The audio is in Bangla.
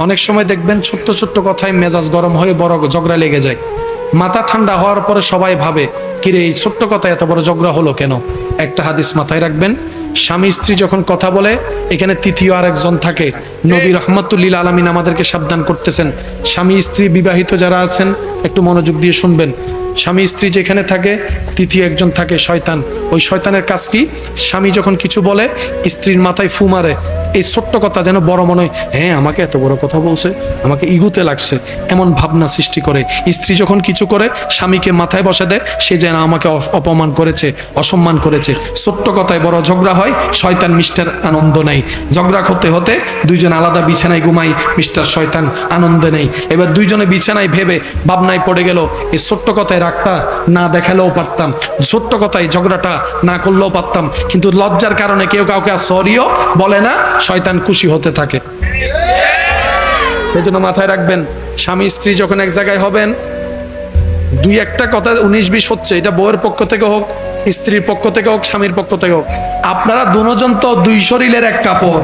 অনেক সময় দেখবেন ছোট্ট ছোট্ট কথায় মেজাজ গরম হয়ে বড় ঝগড়া লেগে যায়। মাথা ঠান্ডা হওয়ার পরে সবাই ভাবে, কিরে এই ছোট্ট কথায় এত বড় ঝগড়া হলো কেন? একটা হাদিস মাথায় রাখবেন, স্বামী স্ত্রী যখন কথা বলে এখানে তৃতীয় আরেকজন থাকে। নবী রহমাতুল্লিল আলামিন আমাদেরকে সাবধান করতেছেন, স্বামী স্ত্রী বিবাহিত যারা আছেন একটু মনোযোগ দিয়ে শুনবেন। স্বামী স্ত্রী যেখানে থাকে তৃতীয় একজন থাকে শয়তান। ওই শয়তানের কাজ কি? স্বামী যখন কিছু বলে স্ত্রীর মাথায় ফু মারে, এই ছোট্ট কথা যেন বড় মনে হয়, হ্যাঁ আমাকে এত বড় কথা বলছে, আমাকে ইগুতে লাগছে, এমন ভাবনা সৃষ্টি করে। স্ত্রী যখন কিছু করে স্বামীকে মাথায় বসে দেয়, সে যেন আমাকে অপমান করেছে, অসম্মান করেছে। ছোট্ট কথায় বড় ঝগড়া হয়, শয়তান মিস্টার আনন্দ নেই। ঝগড়া হতে হতে দুইজন আলাদা বিছানায় ঘুমাই, মিস্টার শয়তান আনন্দ নেই। এবার দুইজনে বিছানায় ভেবে ভাবনায় পড়ে গেল, এই ছোট্ট কথায় রাগটা না দেখালেও পারতাম, ছোট্ট কথায় ঝগড়াটা না করলেও পারতাম, কিন্তু লজ্জার কারণে কেউ কাউকে সরিও বলে না, শয়তান খুশি হতে থাকে। সেই জন্য মাথায় রাখবেন, স্বামী স্ত্রী যখন এক জায়গায় হবেন, দুই একটা কথা 19-20 হচ্ছে, এটা বউয়ের পক্ষ থেকে হোক, স্ত্রীর পক্ষ থেকে হোক, স্বামীর পক্ষ থেকে হোক, আপনারা দুজন তো দুই শরীরের এক কাপড়।